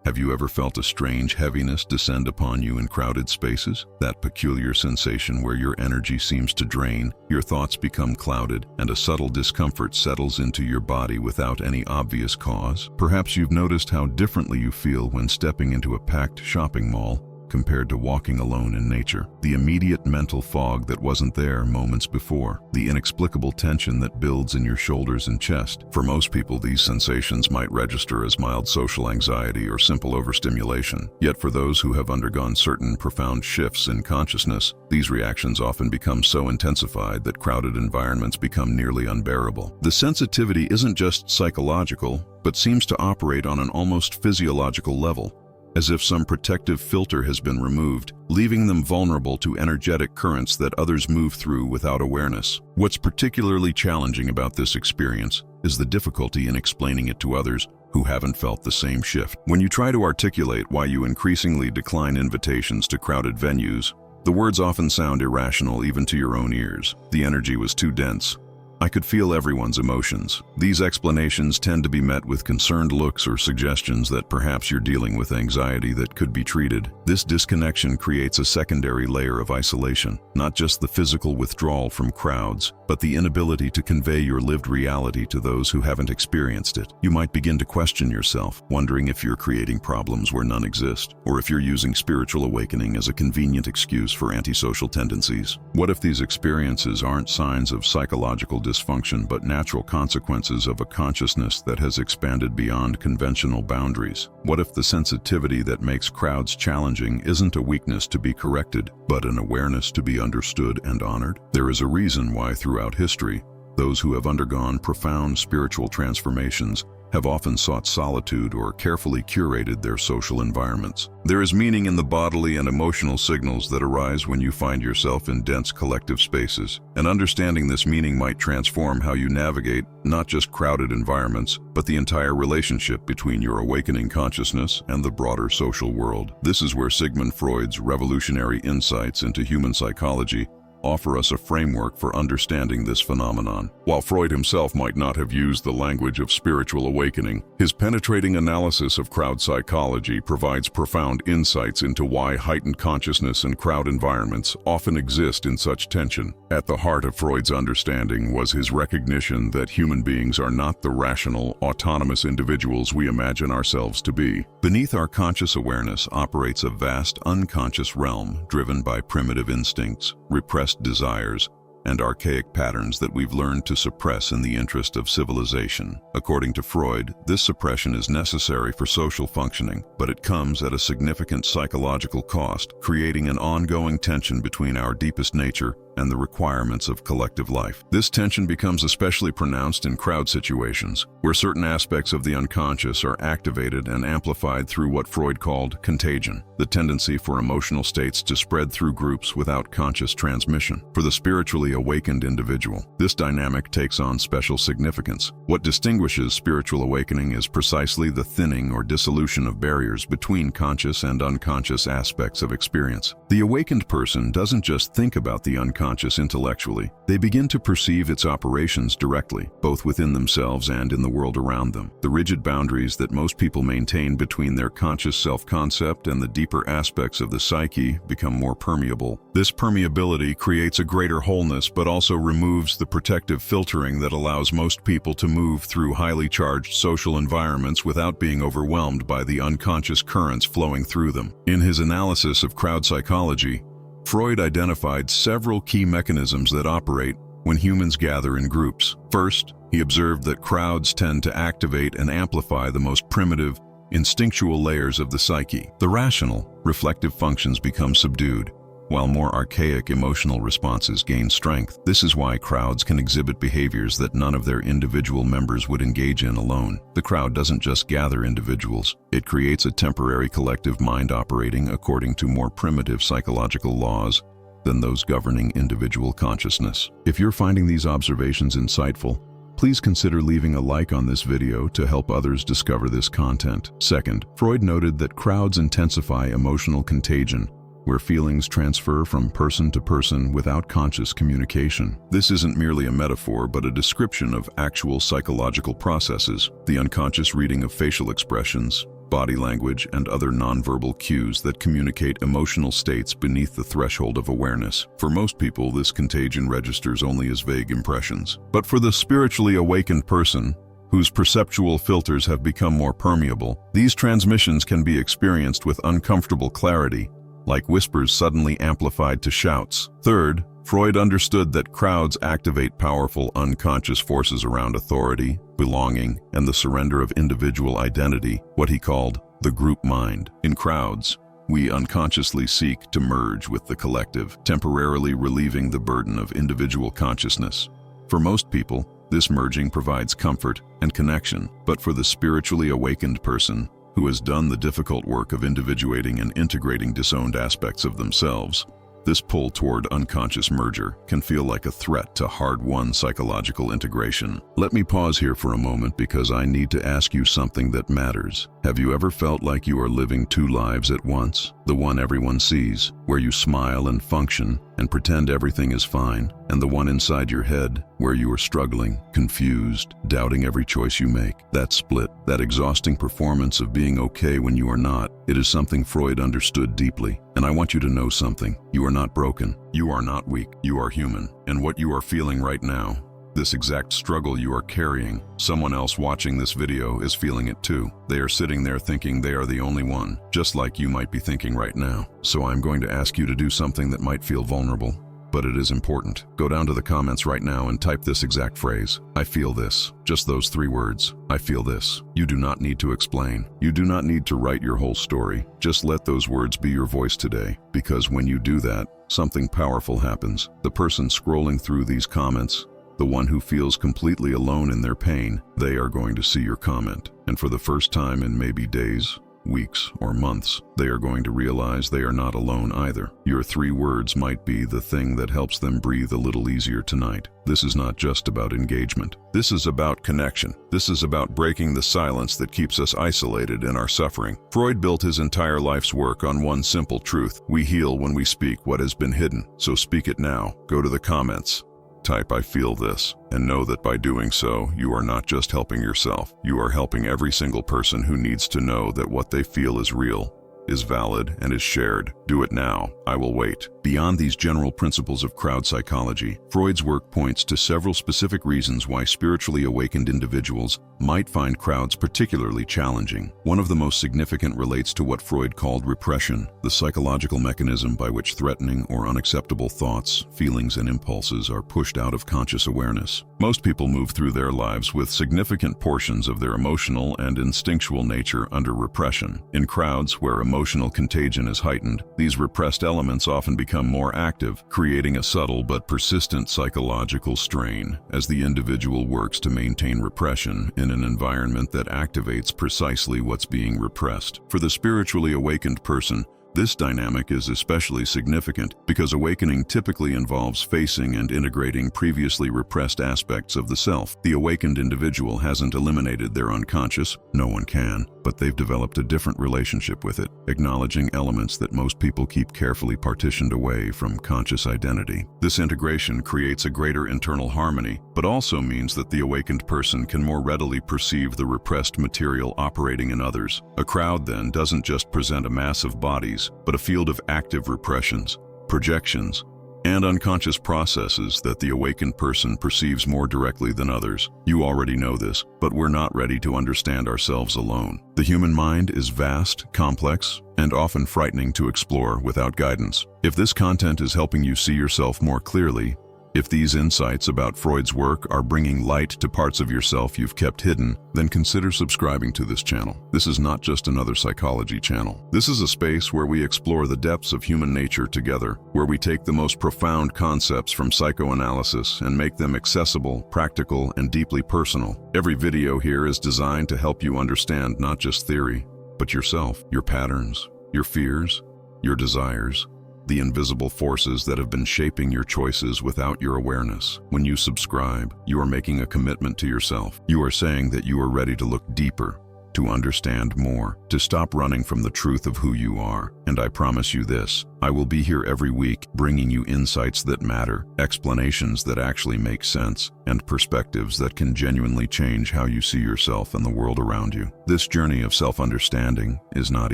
Have you ever felt a strange heaviness descend upon you in crowded spaces? That peculiar sensation where your energy seems to drain, your thoughts become clouded, and a subtle discomfort settles into your body without any obvious cause? Perhaps you've noticed how differently you feel when stepping into a packed shopping mall compared to walking alone in nature. The immediate mental fog that wasn't there moments before. The inexplicable tension that builds in your shoulders and chest. For most people, these sensations might register as mild social anxiety or simple overstimulation. Yet for those who have undergone certain profound shifts in consciousness, these reactions often become so intensified that crowded environments become nearly unbearable. The sensitivity isn't just psychological, but seems to operate on an almost physiological level, as if some protective filter has been removed, leaving them vulnerable to energetic currents that others move through without awareness. What's particularly challenging about this experience is the difficulty in explaining it to others who haven't felt the same shift. When you try to articulate why you increasingly decline invitations to crowded venues, the words often sound irrational even to your own ears. The energy was too dense. I could feel everyone's emotions. These explanations tend to be met with concerned looks or suggestions that perhaps you're dealing with anxiety that could be treated. This disconnection creates a secondary layer of isolation, not just the physical withdrawal from crowds, but the inability to convey your lived reality to those who haven't experienced it. You might begin to question yourself, wondering if you're creating problems where none exist, or if you're using spiritual awakening as a convenient excuse for antisocial tendencies. What if these experiences aren't signs of psychological dysfunction but natural consequences of a consciousness that has expanded beyond conventional boundaries? What if the sensitivity that makes crowds challenging isn't a weakness to be corrected, but an awareness to be understood and honored? There is a reason why throughout history, those who have undergone profound spiritual transformations have often sought solitude or carefully curated their social environments. There is meaning in the bodily and emotional signals that arise when you find yourself in dense collective spaces, and understanding this meaning might transform how you navigate not just crowded environments, but the entire relationship between your awakening consciousness and the broader social world. This is where Sigmund Freud's revolutionary insights into human psychology offer us a framework for understanding this phenomenon. While Freud himself might not have used the language of spiritual awakening, his penetrating analysis of crowd psychology provides profound insights into why heightened consciousness and crowd environments often exist in such tension. At the heart of Freud's understanding was his recognition that human beings are not the rational, autonomous individuals we imagine ourselves to be. Beneath our conscious awareness operates a vast unconscious realm driven by primitive instincts, repressed desires, and archaic patterns that we've learned to suppress in the interest of civilization. According to Freud, this suppression is necessary for social functioning, but it comes at a significant psychological cost, creating an ongoing tension between our deepest nature and the requirements of collective life. This tension becomes especially pronounced in crowd situations, where certain aspects of the unconscious are activated and amplified through what Freud called contagion, the tendency for emotional states to spread through groups without conscious transmission. For the spiritually awakened individual, this dynamic takes on special significance. What distinguishes spiritual awakening is precisely the thinning or dissolution of barriers between conscious and unconscious aspects of experience. The awakened person doesn't just think about the unconscious intellectually. They begin to perceive its operations directly, both within themselves and in the world around them. The rigid boundaries that most people maintain between their conscious self-concept and the deeper aspects of the psyche become more permeable. This permeability creates a greater wholeness, but also removes the protective filtering that allows most people to move through highly charged social environments without being overwhelmed by the unconscious currents flowing through them. In his analysis of crowd psychology, Freud identified several key mechanisms that operate when humans gather in groups. First, he observed that crowds tend to activate and amplify the most primitive, instinctual layers of the psyche. The rational, reflective functions become subdued, while more archaic emotional responses gain strength. This is why crowds can exhibit behaviors that none of their individual members would engage in alone. The crowd doesn't just gather individuals. It creates a temporary collective mind operating according to more primitive psychological laws than those governing individual consciousness. If you're finding these observations insightful, please consider leaving a like on this video to help others discover this content. Second, Freud noted that crowds intensify emotional contagion, where feelings transfer from person to person without conscious communication. This isn't merely a metaphor, but a description of actual psychological processes. The unconscious reading of facial expressions, body language, and other nonverbal cues that communicate emotional states beneath the threshold of awareness. For most people, this contagion registers only as vague impressions. But for the spiritually awakened person, whose perceptual filters have become more permeable, these transmissions can be experienced with uncomfortable clarity, like whispers suddenly amplified to shouts. Third, Freud understood that crowds activate powerful unconscious forces around authority, belonging, and the surrender of individual identity, what he called the group mind. In crowds, we unconsciously seek to merge with the collective, temporarily relieving the burden of individual consciousness. For most people, this merging provides comfort and connection, but for the spiritually awakened person, who has done the difficult work of individuating and integrating disowned aspects of themselves, this pull toward unconscious merger can feel like a threat to hard-won psychological integration. Let me pause here for a moment because I need to ask you something that matters. Have you ever felt like you are living two lives at once? The one everyone sees, where you smile and function and pretend everything is fine, and the one inside your head, where you are struggling, confused, doubting every choice you make. That split, that exhausting performance of being okay when you are not, it is something Freud understood deeply. And I want you to know something. You are not broken. You are not weak. You are human. And what you are feeling right now, this exact struggle you are carrying, someone else watching this video is feeling it too. They are sitting there thinking they are the only one, just like you might be thinking right now. So I'm going to ask you to do something that might feel vulnerable, but it is important. Go down to the comments right now and type this exact phrase. I feel this. Just those 3 words. I feel this. You do not need to explain. You do not need to write your whole story. Just let those words be your voice today, because when you do that, something powerful happens. The person scrolling through these comments, the one who feels completely alone in their pain, they are going to see your comment. And for the first time in maybe days, weeks, or months, they are going to realize they are not alone either. Your 3 words might be the thing that helps them breathe a little easier tonight. This is not just about engagement. This is about connection. This is about breaking the silence that keeps us isolated in our suffering. Freud built his entire life's work on one simple truth. We heal when we speak what has been hidden. So speak it now. Go to the comments. Type I feel this, and know that by doing so, you are not just helping yourself. You are helping every single person who needs to know that what they feel is real, is valid, and is shared. Do it now. I will wait. Beyond these general principles of crowd psychology, Freud's work points to several specific reasons why spiritually awakened individuals might find crowds particularly challenging. One of the most significant relates to what Freud called repression, the psychological mechanism by which threatening or unacceptable thoughts, feelings, and impulses are pushed out of conscious awareness. Most people move through their lives with significant portions of their emotional and instinctual nature under repression. In crowds where emotional contagion is heightened, these repressed elements often become more active, creating a subtle but persistent psychological strain as the individual works to maintain repression in an environment that activates precisely what's being repressed. For the spiritually awakened person, this dynamic is especially significant because awakening typically involves facing and integrating previously repressed aspects of the self. The awakened individual hasn't eliminated their unconscious, no one can, but they've developed a different relationship with it, acknowledging elements that most people keep carefully partitioned away from conscious identity. This integration creates a greater internal harmony, but also means that the awakened person can more readily perceive the repressed material operating in others. A crowd, then, doesn't just present a mass of bodies, but a field of active repressions, projections, and unconscious processes that the awakened person perceives more directly than others. You already know this, but we're not ready to understand ourselves alone. The human mind is vast, complex, and often frightening to explore without guidance. If this content is helping you see yourself more clearly, if these insights about Freud's work are bringing light to parts of yourself you've kept hidden, then consider subscribing to this channel. This is not just another psychology channel. This is a space where we explore the depths of human nature together, where we take the most profound concepts from psychoanalysis and make them accessible, practical, and deeply personal. Every video here is designed to help you understand not just theory, but yourself, your patterns, your fears, your desires, the invisible forces that have been shaping your choices without your awareness. When you subscribe, you are making a commitment to yourself. You are saying that you are ready to look deeper, to understand more, to stop running from the truth of who you are. And I promise you this, I will be here every week bringing you insights that matter, explanations that actually make sense, and perspectives that can genuinely change how you see yourself and the world around you. This journey of self-understanding is not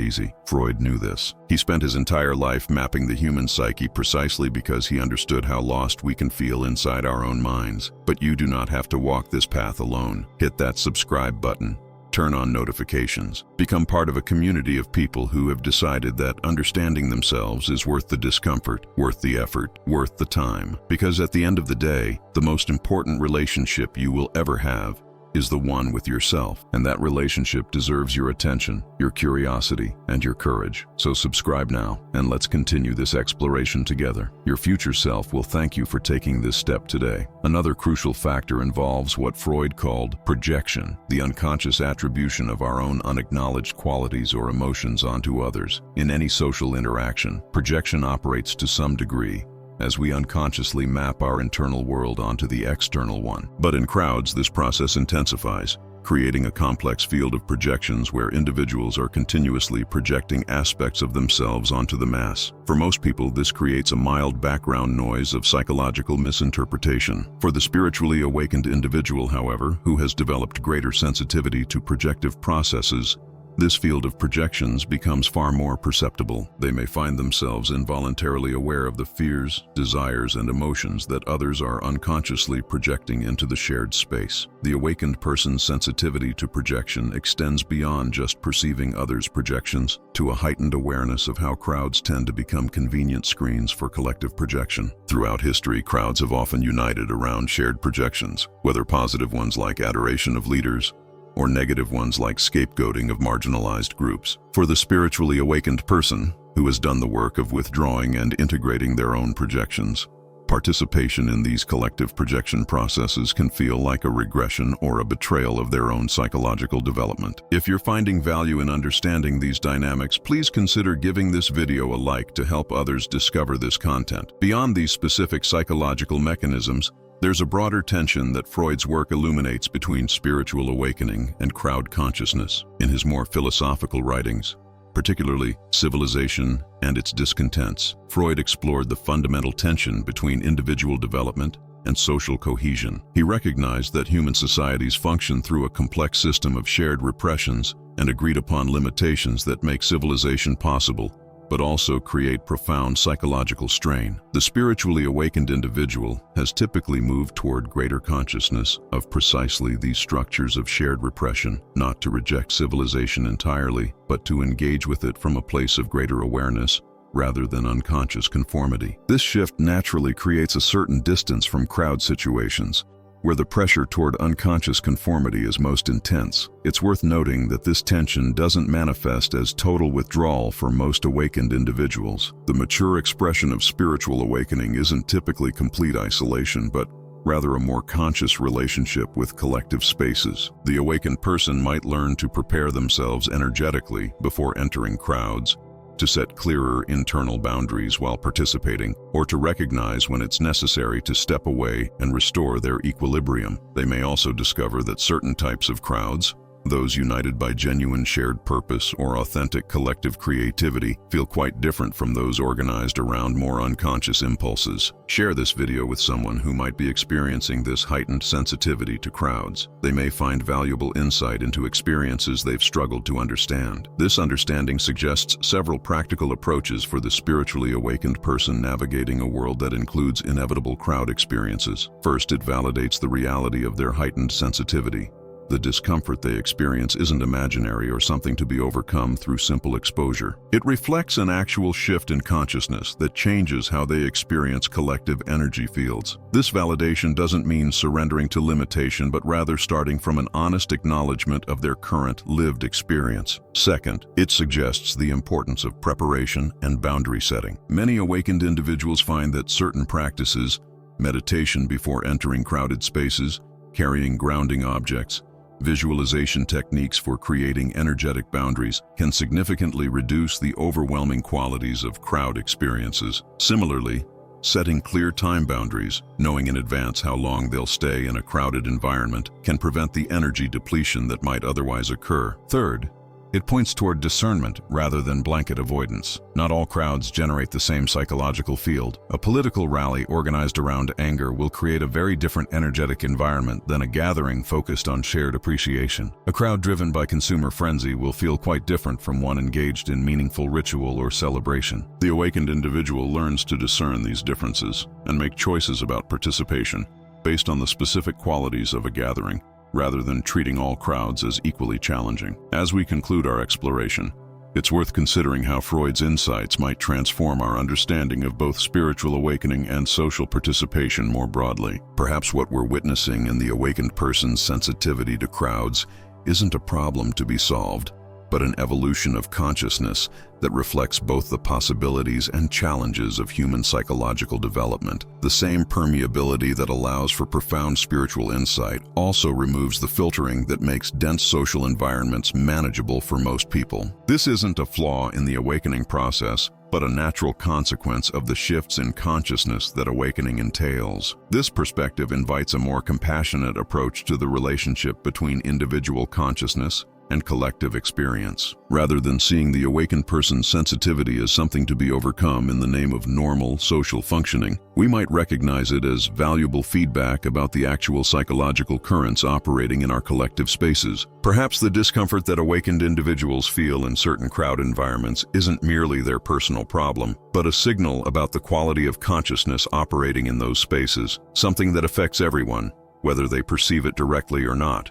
easy. Freud knew this. He spent his entire life mapping the human psyche precisely because he understood how lost we can feel inside our own minds. But you do not have to walk this path alone. Hit that subscribe button. Turn on notifications. Become part of a community of people who have decided that understanding themselves is worth the discomfort, worth the effort, worth the time. Because at the end of the day, the most important relationship you will ever have is the one with yourself, and that relationship deserves your attention, your curiosity, and your courage. So subscribe now, and let's continue this exploration together. Your future self will thank you for taking this step today. Another crucial factor involves what Freud called projection, the unconscious attribution of our own unacknowledged qualities or emotions onto others. In any social interaction, projection operates to some degree, as we unconsciously map our internal world onto the external one. But in crowds, this process intensifies, creating a complex field of projections where individuals are continuously projecting aspects of themselves onto the mass. For most people, this creates a mild background noise of psychological misinterpretation. For the spiritually awakened individual, however, who has developed greater sensitivity to projective processes, this field of projections becomes far more perceptible. They may find themselves involuntarily aware of the fears, desires, and emotions that others are unconsciously projecting into the shared space. The awakened person's sensitivity to projection extends beyond just perceiving others' projections to a heightened awareness of how crowds tend to become convenient screens for collective projection. Throughout history, crowds have often united around shared projections, whether positive ones like adoration of leaders, or negative ones like scapegoating of marginalized groups. For the spiritually awakened person, who has done the work of withdrawing and integrating their own projections, participation in these collective projection processes can feel like a regression or a betrayal of their own psychological development. If you're finding value in understanding these dynamics, please consider giving this video a like to help others discover this content. Beyond these specific psychological mechanisms, there's a broader tension that Freud's work illuminates between spiritual awakening and crowd consciousness. In his more philosophical writings, particularly Civilization and Its Discontents, Freud explored the fundamental tension between individual development and social cohesion. He recognized that human societies function through a complex system of shared repressions and agreed-upon limitations that make civilization possible, but also create profound psychological strain. The spiritually awakened individual has typically moved toward greater consciousness of precisely these structures of shared repression, not to reject civilization entirely, but to engage with it from a place of greater awareness rather than unconscious conformity. This shift naturally creates a certain distance from crowd situations, where the pressure toward unconscious conformity is most intense. It's worth noting that this tension doesn't manifest as total withdrawal for most awakened individuals. The mature expression of spiritual awakening isn't typically complete isolation, but rather a more conscious relationship with collective spaces. The awakened person might learn to prepare themselves energetically before entering crowds, to set clearer internal boundaries while participating, or to recognize when it's necessary to step away and restore their equilibrium. They may also discover that certain types of crowds, those united by genuine shared purpose or authentic collective creativity, feel quite different from those organized around more unconscious impulses. Share this video with someone who might be experiencing this heightened sensitivity to crowds. They may find valuable insight into experiences they've struggled to understand. This understanding suggests several practical approaches for the spiritually awakened person navigating a world that includes inevitable crowd experiences. First, it validates the reality of their heightened sensitivity. The discomfort they experience isn't imaginary or something to be overcome through simple exposure. It reflects an actual shift in consciousness that changes how they experience collective energy fields. This validation doesn't mean surrendering to limitation, but rather starting from an honest acknowledgement of their current lived experience. Second, it suggests the importance of preparation and boundary setting. Many awakened individuals find that certain practices, meditation before entering crowded spaces, carrying grounding objects, visualization techniques for creating energetic boundaries, can significantly reduce the overwhelming qualities of crowd experiences. Similarly, Setting clear time boundaries, knowing in advance how long they'll stay in a crowded environment, can prevent the energy depletion that might otherwise occur. Third, it points toward discernment rather than blanket avoidance. Not all crowds generate the same psychological field. A political rally organized around anger will create a very different energetic environment than a gathering focused on shared appreciation. A crowd driven by consumer frenzy will feel quite different from one engaged in meaningful ritual or celebration. The awakened individual learns to discern these differences and make choices about participation based on the specific qualities of a gathering, rather than treating all crowds as equally challenging. As we conclude our exploration, it's worth considering how Freud's insights might transform our understanding of both spiritual awakening and social participation more broadly. Perhaps what we're witnessing in the awakened person's sensitivity to crowds isn't a problem to be solved, but an evolution of consciousness that reflects both the possibilities and challenges of human psychological development. The same permeability that allows for profound spiritual insight also removes the filtering that makes dense social environments manageable for most people. This isn't a flaw in the awakening process, but a natural consequence of the shifts in consciousness that awakening entails. This perspective invites a more compassionate approach to the relationship between individual consciousness and collective experience. Rather than seeing the awakened person's sensitivity as something to be overcome in the name of normal social functioning, we might recognize it as valuable feedback about the actual psychological currents operating in our collective spaces. Perhaps the discomfort that awakened individuals feel in certain crowd environments isn't merely their personal problem, but a signal about the quality of consciousness operating in those spaces, something that affects everyone, whether they perceive it directly or not.